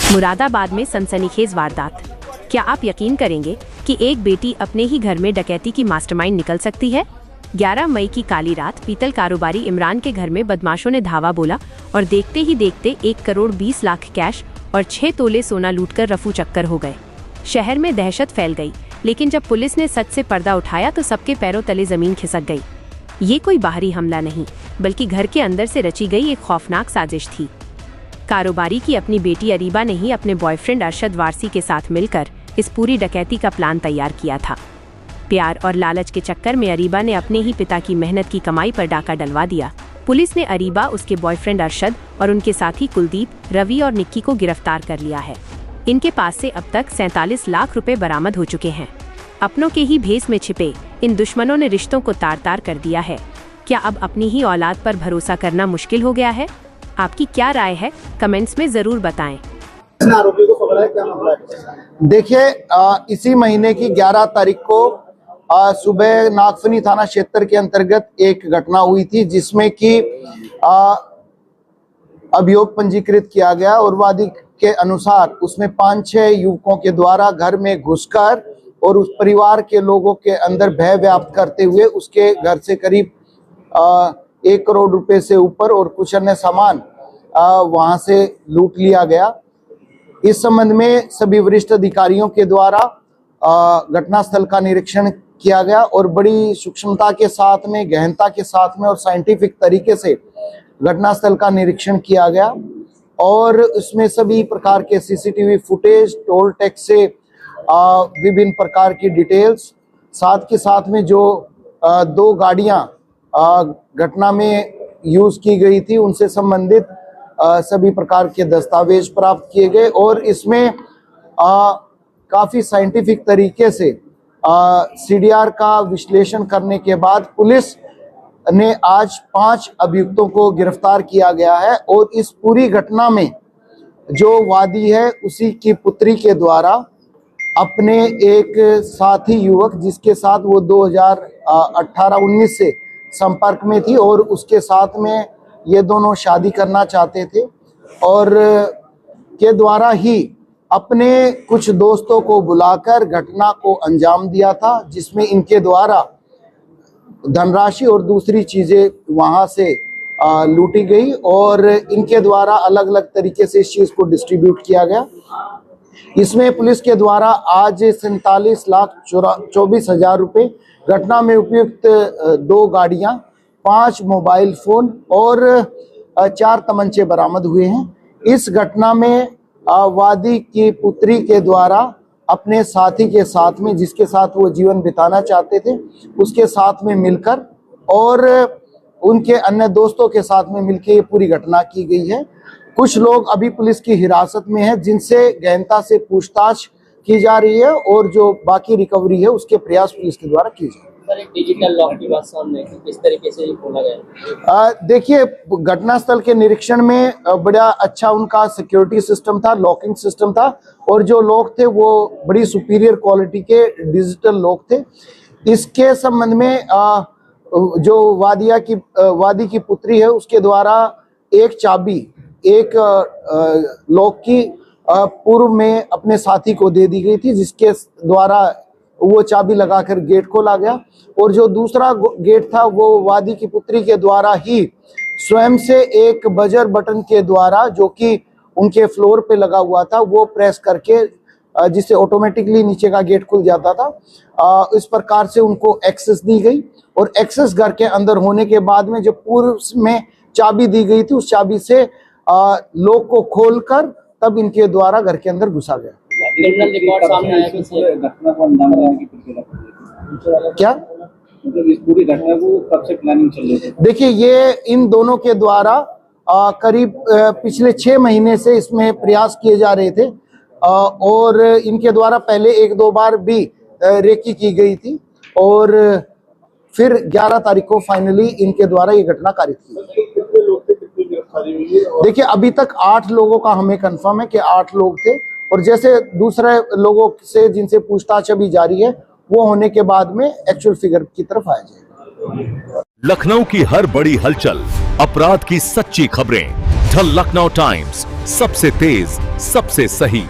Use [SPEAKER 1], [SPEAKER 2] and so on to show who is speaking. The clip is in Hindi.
[SPEAKER 1] मुरादाबाद में सनसनीखेज वारदात। क्या आप यकीन करेंगे कि एक बेटी अपने ही घर में डकैती की मास्टरमाइंड निकल सकती है। 11 मई की काली रात पीतल कारोबारी इमरान के घर में बदमाशों ने धावा बोला और देखते ही देखते 1 करोड़ 20 लाख कैश और 6 तोले सोना लूटकर रफू चक्कर हो गए। शहर में दहशत फैल गई, लेकिन जब पुलिस ने सच से पर्दा उठाया तो सबके पैरों तले जमीन खिसक गई। ये कोई बाहरी हमला नहीं, बल्कि घर के अंदर से रची गई एक खौफनाक साजिश थी। कारोबारी की अपनी बेटी अरीबा ने ही अपने बॉयफ्रेंड अरशद वारसी के साथ मिलकर इस पूरी डकैती का प्लान तैयार किया था। प्यार और लालच के चक्कर में अरीबा ने अपने ही पिता की मेहनत की कमाई पर डाका डलवा दिया। पुलिस ने अरीबा, उसके बॉयफ्रेंड अरशद और उनके साथी कुलदीप, रवि और निक्की को गिरफ्तार कर लिया है। इनके पास से अब तक 47 लाख रुपए बरामद हो चुके हैं। अपनों के ही भेस में छिपे इन दुश्मनों ने रिश्तों को तार तार कर दिया है। क्या अब अपनी ही औलाद पर भरोसा करना मुश्किल हो गया है? आपकी क्या राय है? कमेंट्स में जरूर बताएं।
[SPEAKER 2] आरोपी को पकड़ा है, क्या मामला है? देखिए, इसी महीने की 11 तारीख को सुबह नागफनी थाना क्षेत्र के अंतर्गत एक घटना हुई थी, जिसमें कि अभियोग पंजीकृत किया गया और वादी के अनुसार उसमें 5-6 युवकों के द्वारा घर में घुसकर और उस परिवार के लोगों के अंदर भय व्याप्त करते हुए उसके घर से करीब 1 करोड़ रुपए से ऊपर और कुछ अन्य सामान वहां से लूट लिया गया। इस संबंध में सभी वरिष्ठ अधिकारियों के द्वारा घटनास्थल का निरीक्षण किया गया और बड़ी सूक्ष्मता के साथ में, गहनता के साथ में और साइंटिफिक तरीके से घटनास्थल का निरीक्षण किया गया और उसमें सभी प्रकार के सीसीटीवी फुटेज, टोल टैक्स से विभिन्न प्रकार की डिटेल्स, साथ के साथ में जो 2 गाड़ियां घटना में यूज की गई थी उनसे संबंधित सभी प्रकार के दस्तावेज प्राप्त किए गए और इसमें काफी साइंटिफिक तरीके से सीडीआर का विश्लेषण करने के बाद पुलिस ने आज 5 अभियुक्तों को गिरफ्तार किया गया है और इस पूरी घटना में जो वादी है उसी की पुत्री के द्वारा अपने एक साथी युवक, जिसके साथ वो 2018-19 से संपर्क में थी और उसके साथ में ये दोनों शादी करना चाहते थे और के द्वारा ही अपने कुछ दोस्तों को बुलाकर घटना को अंजाम दिया था, जिसमें इनके द्वारा धनराशि और दूसरी चीजें वहां से लूटी गई और इनके द्वारा अलग अलग तरीके से इस चीज को डिस्ट्रीब्यूट किया गया। इसमें पुलिस के द्वारा आज 47,24,000 रुपए, घटना में उपयुक्त 2 गाड़ियां, 5 मोबाइल फोन और 4 तमंचे बरामद हुए हैं। इस घटना में वादी की पुत्री के द्वारा अपने साथी के साथ में, जिसके साथ वो जीवन बिताना चाहते थे, उसके साथ में मिलकर और उनके अन्य दोस्तों के साथ में मिलकर ये पूरी घटना की गई है। कुछ लोग अभी पुलिस की हिरासत में हैं, जिनसे गहनता से पूछताछ की जा रही है और जो बाकी रिकवरी है उसके प्रयास पुलिस के द्वारा किए जा रहे हैं।
[SPEAKER 3] सर, एक डिजिटल लॉक की बात सामने है, किस तरीके से खोला गया?
[SPEAKER 2] देखिए, घटनास्थल के निरीक्षण में बड़ा अच्छा उनका सिक्योरिटी सिस्टम था, लॉकिंग सिस्टम था और जो लोग थे वो बड़ी सुपीरियर क्वालिटी के डिजिटल लॉक थे। इसके संबंध में जो वादी की पुत्री है उसके द्वारा एक चाबी एक लॉक की पूर्व में अपने साथी को दे दी गई थी, जिसके द्वारा वो चाबी लगाकर गेट खोला गया और जो दूसरा गेट था वो वादी की पुत्री के द्वारा ही स्वयं से एक बजर बटन के द्वारा, जो कि उनके फ्लोर पे लगा हुआ था, वो प्रेस करके जिससे ऑटोमेटिकली नीचे का गेट खुल जाता था। इस प्रकार से उनको एक्सेस दी गई और एक्सेस घर के अंदर होने के बाद में जब पूर्व में चाबी दी गई थी, उस चाबी से लॉक को खोलकर तब इनके द्वारा घर के अंदर घुसा गया।
[SPEAKER 3] रिकॉर्ड सामने आया कि
[SPEAKER 4] घटना को अंजाम देने की प्रक्रिया
[SPEAKER 2] क्या
[SPEAKER 4] मतलब इस पूरी घटना को कब से प्लानिंग चल रही है?
[SPEAKER 2] देखिए, ये इन दोनों के द्वारा करीब पिछले 6 महीने से इसमें प्रयास किए जा रहे थे और इनके द्वारा पहले 1-2 बार भी रेकी की गई थी और फिर 11 तारीख को फाइनली इनके द्वारा ये घटना कारित की।
[SPEAKER 5] कितने लोग थे, कितनी गिरफ्तारी हुई है?
[SPEAKER 2] देखिए, अभी तक 8 लोगों का हमें कंफर्म है कि 8 लोग थे और जैसे दूसरे लोगों से जिनसे पूछताछ अभी जारी है वो होने के बाद में एक्चुअल फिगर की तरफ आया जाएगा।
[SPEAKER 6] लखनऊ की हर बड़ी हलचल, अपराध की सच्ची खबरें, द लखनऊ टाइम्स, सबसे तेज सबसे सही।